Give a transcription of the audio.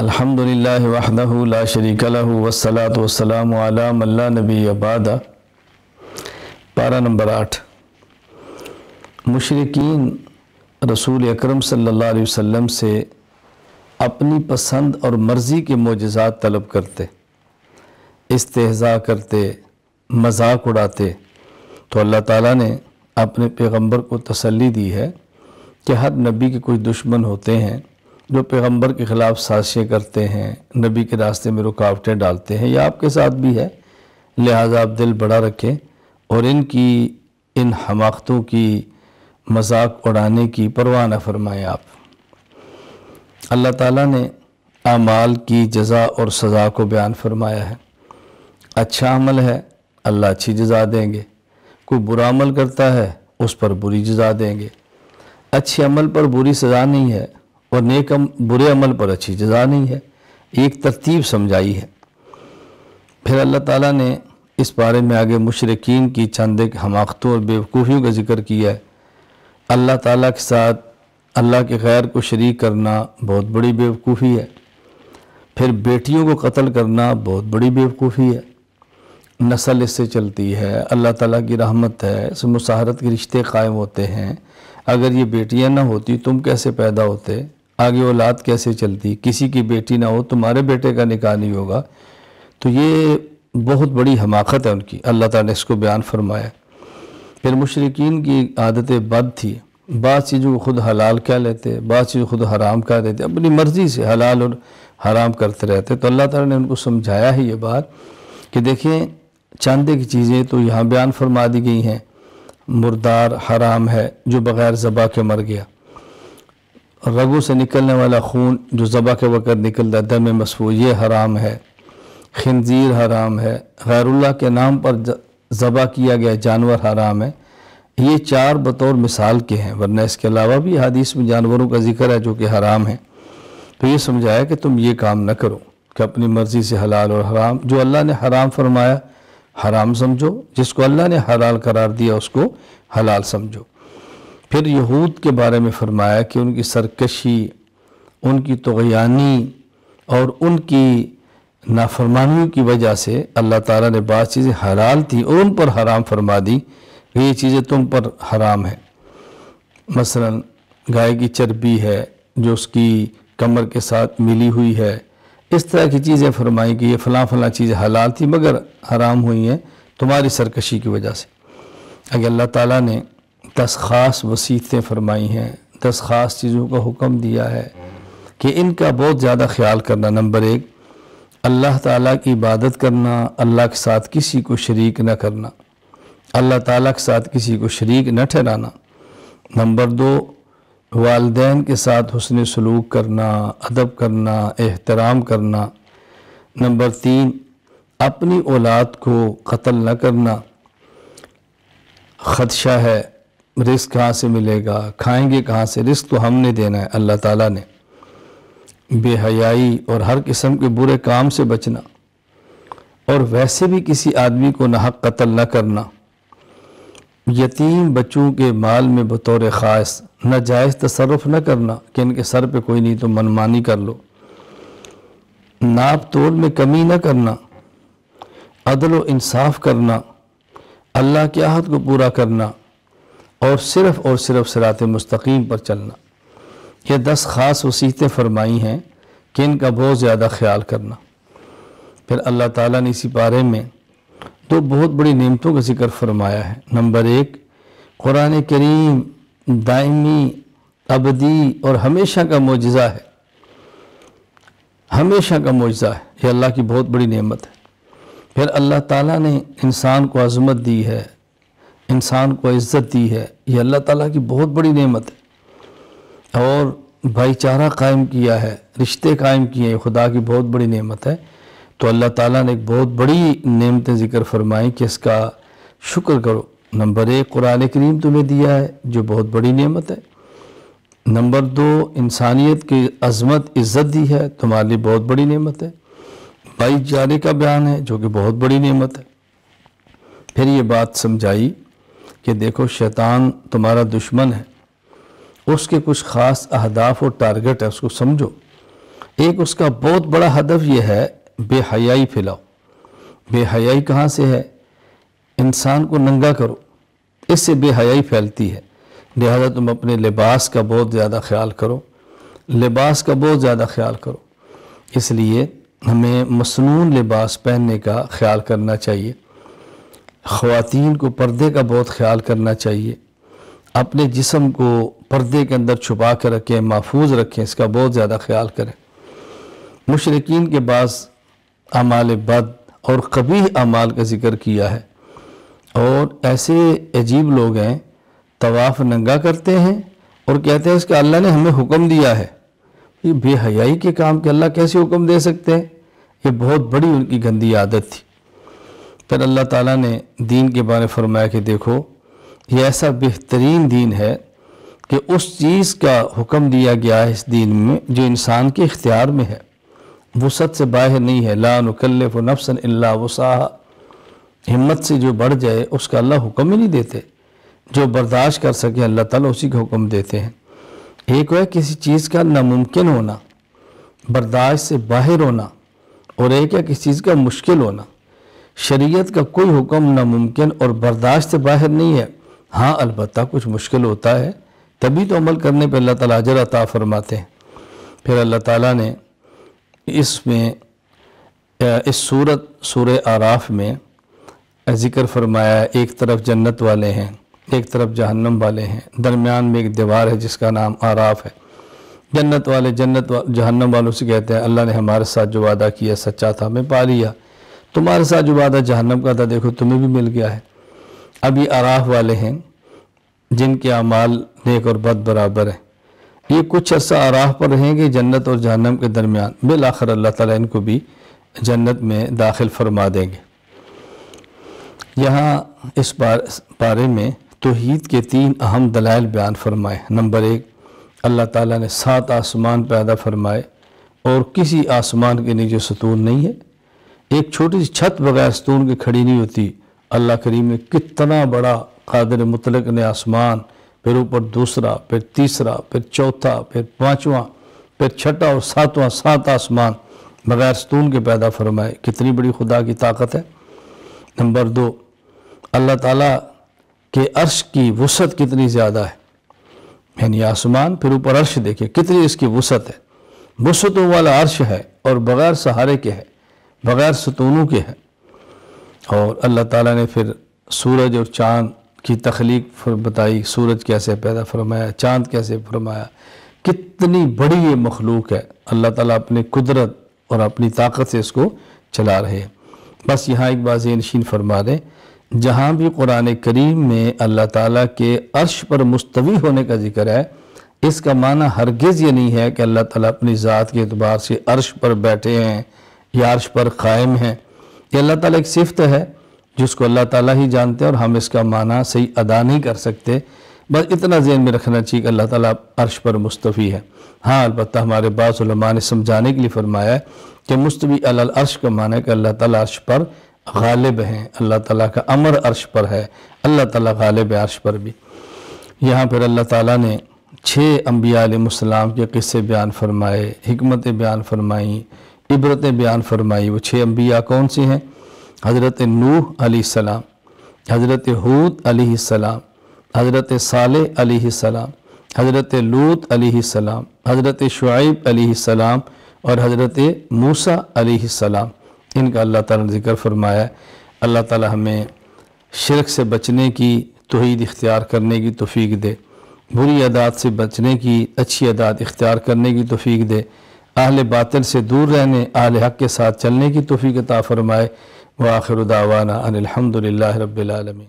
الحمدللہ وحدہ لا شریک لہ والصلاة والسلام علی من لا نبی بعد۔ پارہ نمبر 8۔ مشرکین رسول اکرم صلی اللہ علیہ وسلم سے اپنی پسند اور مرضی کے معجزات طلب کرتے، استہزاء کرتے، مذاق اڑاتے، تو اللہ تعالیٰ نے اپنے پیغمبر کو تسلی دی ہے کہ ہر نبی کے کچھ دشمن ہوتے ہیں جو پیغمبر کے خلاف سازشیں کرتے ہیں، نبی کے راستے میں رکاوٹیں ڈالتے ہیں، یہ آپ کے ساتھ بھی ہے، لہٰذا آپ دل بڑا رکھیں اور ان حماقتوں کی مذاق اڑانے کی پرواہ نہ فرمائیں آپ۔ اللہ تعالیٰ نے اعمال کی جزا اور سزا کو بیان فرمایا ہے۔ اچھا عمل ہے اللہ اچھی جزا دیں گے، کوئی برا عمل کرتا ہے اس پر بری جزا دیں گے۔ اچھے عمل پر بری سزا نہیں ہے اور برے عمل پر اچھی جزا نہیں ہے، ایک ترتیب سمجھائی ہے۔ پھر اللہ تعالیٰ نے اس بارے میں آگے مشرکین کی چند ایک حماقتوں اور بیوقوفیوں کا ذکر کیا ہے۔ اللہ تعالیٰ کے ساتھ اللہ کے غیر کو شریک کرنا بہت بڑی بیوقوفی ہے۔ پھر بیٹیوں کو قتل کرنا بہت بڑی بیوقوفی ہے۔ نسل اس سے چلتی ہے، اللہ تعالیٰ کی رحمت ہے، اس مساہرت کے رشتے قائم ہوتے ہیں۔ اگر یہ بیٹیاں نہ ہوتی تم کیسے پیدا ہوتے، آگے اولاد کیسے چلتی، کسی کی بیٹی نہ ہو تمہارے بیٹے کا نکاح نہیں ہوگا، تو یہ بہت بڑی حماقت ہے ان کی، اللہ تعالیٰ نے اس کو بیان فرمایا۔ پھر مشرکین کی عادت بد تھی، بعض چیزوں کو خود حلال کہہ لیتے، بعض چیزوں کو خود حرام کہہ دیتے، اپنی مرضی سے حلال اور حرام کرتے رہتے۔ تو اللہ تعالیٰ نے ان کو سمجھایا ہے یہ بات کہ دیکھیں چاندے کی چیزیں تو یہاں بیان فرما دی گئی ہیں، مردار حرام ہے جو بغیر ذبح کے مر گیا، رگوں سے نکلنے والا خون جو ذبح کے وقت نکلتا دم مسفوح یہ حرام ہے، خنزیر حرام ہے، غیر اللہ کے نام پر ذبح کیا گیا جانور حرام ہے۔ یہ چار بطور مثال کے ہیں، ورنہ اس کے علاوہ بھی حدیث میں جانوروں کا ذکر ہے جو کہ حرام ہیں۔ تو یہ سمجھایا کہ تم یہ کام نہ کرو کہ اپنی مرضی سے حلال اور حرام، جو اللہ نے حرام فرمایا حرام سمجھو، جس کو اللہ نے حلال قرار دیا اس کو حلال سمجھو۔ پھر یہود کے بارے میں فرمایا کہ ان کی سرکشی، ان کی طغیانی اور ان کی نافرمانیوں کی وجہ سے اللہ تعالیٰ نے بعض چیزیں حلال تھیں اور ان پر حرام فرما دی کہ یہ چیزیں تم پر حرام ہیں۔ مثلا گائے کی چربی ہے جو اس کی کمر کے ساتھ ملی ہوئی ہے، اس طرح کی چیزیں فرمائیں کہ یہ فلاں فلاں چیزیں حلال تھی مگر حرام ہوئی ہیں تمہاری سرکشی کی وجہ سے۔ اگر اللہ تعالیٰ نے 10 خاص وصیتیں فرمائی ہیں، 10 خاص چیزوں کا حکم دیا ہے کہ ان کا بہت زیادہ خیال کرنا۔ نمبر 1 اللہ تعالیٰ کی عبادت کرنا، اللہ کے ساتھ کسی کو شریک نہ کرنا، اللہ تعالیٰ کے ساتھ کسی کو شریک نہ ٹھہرانا۔ نمبر 2 والدین کے ساتھ حسن سلوک کرنا، ادب کرنا، احترام کرنا۔ نمبر 3 اپنی اولاد کو قتل نہ کرنا، خدشہ ہے رزق کہاں سے ملے گا، کھائیں گے کہاں سے، رزق تو ہم نے دینا ہے اللہ تعالیٰ نے۔ بے حیائی اور ہر قسم کے برے کام سے بچنا، اور ویسے بھی کسی آدمی کو ناحق قتل نہ کرنا۔ یتیم بچوں کے مال میں بطور خاص ناجائز تصرف نہ کرنا کہ ان کے سر پہ کوئی نہیں تو منمانی کر لو۔ ناپ تول میں کمی نہ کرنا، عدل و انصاف کرنا، اللہ کے عہد کو پورا کرنا، اور صرف صراط مستقیم پر چلنا۔ یہ 10 خاص وصیتیں فرمائی ہیں کہ ان کا بہت زیادہ خیال کرنا۔ پھر اللہ تعالیٰ نے اسی بارے میں 2 بہت بڑی نعمتوں کا ذکر فرمایا ہے۔ نمبر 1 قرآن کریم دائمی، ابدی اور ہمیشہ کا معجزہ ہے، ہمیشہ کا معجزہ ہے، یہ اللہ کی بہت بڑی نعمت ہے۔ پھر اللہ تعالیٰ نے انسان کو عظمت دی ہے، انسان کو عزت دی ہے، یہ اللہ تعالیٰ کی بہت بڑی نعمت ہے۔ اور بھائی چارہ قائم کیا ہے، رشتے قائم کیے ہیں، خدا کی بہت بڑی نعمت ہے۔ تو اللہ تعالیٰ نے ایک بہت بڑی نعمتیں ذکر فرمائیں کہ اس کا شکر کرو۔ نمبر 1 قرآن کریم تمہیں دیا ہے جو بہت بڑی نعمت ہے۔ نمبر 2 انسانیت کی عظمت عزت دی ہے، تمہارے لیے بہت بڑی نعمت ہے۔ بھائی چارے کا بیان ہے جو کہ بہت بڑی نعمت ہے۔ پھر یہ بات سمجھائی کہ دیکھو شیطان تمہارا دشمن ہے، اس کے کچھ خاص اہداف اور ٹارگٹ ہے، اس کو سمجھو۔ ایک اس کا بہت بڑا ہدف یہ ہے بے حیائی پھیلاؤ۔ بے حیائی کہاں سے ہے؟ انسان کو ننگا کرو، اس سے بے حیائی پھیلتی ہے۔ لہذا تم اپنے لباس کا بہت زیادہ خیال کرو، لباس کا بہت زیادہ خیال کرو۔ اس لیے ہمیں مصنون لباس پہننے کا خیال کرنا چاہیے۔ خواتین کو پردے کا بہت خیال کرنا چاہیے، اپنے جسم کو پردے کے اندر چھپا کے رکھیں، محفوظ رکھیں، اس کا بہت زیادہ خیال کریں۔ مشرکین کے بعض اعمال بد اور قبیح اعمال کا ذکر کیا ہے، اور ایسے عجیب لوگ ہیں طواف ننگا کرتے ہیں اور کہتے ہیں اس کا اللہ نے ہمیں حکم دیا ہے۔ یہ بے حیائی کے کام کہ اللہ کیسے حکم دے سکتے ہیں؟ یہ بہت بڑی ان کی گندی عادت تھی۔ پھر اللہ تعالیٰ نے دین کے بارے میں فرمایا کہ دیکھو یہ ایسا بہترین دین ہے کہ اس چیز کا حکم دیا گیا ہے اس دین میں جو انسان کے اختیار میں ہے، وسعت سے باہر نہیں ہے۔ لا نکلف نفسا الا وسعها، ہمت سے جو بڑھ جائے اس کا اللہ حکم ہی نہیں دیتے، جو برداشت کر سکے اللہ تعالیٰ اسی کا حکم دیتے ہیں۔ ایک ہے کسی چیز کا ناممکن ہونا، برداشت سے باہر ہونا، اور ایک ہے کسی چیز کا مشکل ہونا۔ شریعت کا کوئی حکم ناممکن اور برداشت سے باہر نہیں ہے، ہاں البتہ کچھ مشکل ہوتا ہے، تبھی تو عمل کرنے پہ اللہ تعالیٰ اجر عطا فرماتے ہیں۔ پھر اللہ تعالیٰ نے اس سورہ اعراف میں ذکر فرمایا، ایک طرف جنت والے ہیں، ایک طرف جہنم والے ہیں، درمیان میں ایک دیوار ہے جس کا نام اعراف ہے۔ جنت والے جہنم والوں سے کہتے ہیں اللہ نے ہمارے ساتھ جو وعدہ کیا سچا تھا، ہمیں پا لیا، تمہارے ساتھ جو وعدہ جہنم کا تھا دیکھو تمہیں بھی مل گیا ہے۔ اب یہ اعراف والے ہیں جن کے اعمال نیک اور بد برابر ہیں، یہ کچھ عرصہ اعراف پر رہیں گے جنت اور جہنم کے درمیان، بالآخر اللہ تعالیٰ ان کو بھی جنت میں داخل فرما دیں گے۔ یہاں اس پارے میں توحید کے 3 اہم دلائل بیان فرمائے۔ نمبر 1، اللہ تعالیٰ نے 7 آسمان پیدا فرمائے اور کسی آسمان کے نیچے ستون نہیں ہے، ایک چھوٹی سی چھت بغیر ستون کے کھڑی نہیں ہوتی۔ اللہ کریم نے کتنا بڑا قادر مطلق نے آسمان، پھر اوپر دوسرا، پھر تیسرا، پھر چوتھا، پھر 5واں، پھر 6واں اور 7واں، 7 آسمان بغیر ستون کے پیدا فرمائے۔ کتنی بڑی خدا کی طاقت ہے۔ نمبر 2، اللہ تعالیٰ کہ عرش کی وسعت کتنی زیادہ ہے، یعنی آسمان پھر اوپر عرش دیکھیں کتنی اس کی وسعت ہے، وسعتوں والا عرش ہے اور بغیر سہارے کے ہے، بغیر ستونوں کے ہے۔ اور اللہ تعالیٰ نے پھر سورج اور چاند کی تخلیق بتائی، سورج کیسے پیدا فرمایا، چاند کیسے فرمایا، کتنی بڑی یہ مخلوق ہے۔ اللہ تعالیٰ اپنی قدرت اور اپنی طاقت سے اس کو چلا رہے ہیں۔ بس یہاں ایک بات ذہن نشین فرما دیں، جہاں بھی قرآن کریم میں اللہ تعالیٰ کے عرش پر مستوی ہونے کا ذکر ہے، اس کا معنی ہرگز یہ نہیں ہے کہ اللہ تعالیٰ اپنی ذات کے اعتبار سے عرش پر بیٹھے ہیں یا عرش پر قائم ہیں۔ یہ اللہ تعالیٰ ایک صفت ہے جس کو اللہ تعالیٰ ہی جانتے ہیں اور ہم اس کا معنی صحیح ادا نہیں کر سکتے۔ بس اتنا ذہن میں رکھنا چاہیے کہ اللہ تعالیٰ عرش پر مستوی ہے۔ ہاں البتہ ہمارے بعض علماء نے سمجھانے کے لیے فرمایا ہے کہ مستوی علی العرش کا معنی ہے کہ اللہ تعالیٰ عرش پر غالب ہیں، اللہ تعالیٰ کا امر عرش پر ہے، اللہ تعالیٰ غالب ہے عرش پر بھی۔ یہاں پھر اللہ تعالیٰ نے 6 انبیاء علیہ السلام کے قصے بیان فرمائے، حکمتیں بیان فرمائیں، عبرتیں بیان فرمائی۔ وہ 6 انبیاء کون سے ہیں؟ حضرت نوح علیہ السلام، حضرت ہود علیہ السلام، حضرت صالح علیہ السلام، حضرت لوط علیہ السلام، حضرت شعیب علیہ السلام اور حضرت موسیٰ علیہ السلام۔ ان کا اللہ تعالیٰ نے ذکر فرمایا ہے۔ اللہ تعالیٰ ہمیں شرک سے بچنے کی، توحید اختیار کرنے کی توفیق دے، بری عادات سے بچنے کی، اچھی عادات اختیار کرنے کی توفیق دے، اہل باطل سے دور رہنے، اہل حق کے ساتھ چلنے کی توفیق عطا فرمائے۔ وآخر دعوانا ان الحمد للہ رب العالمین۔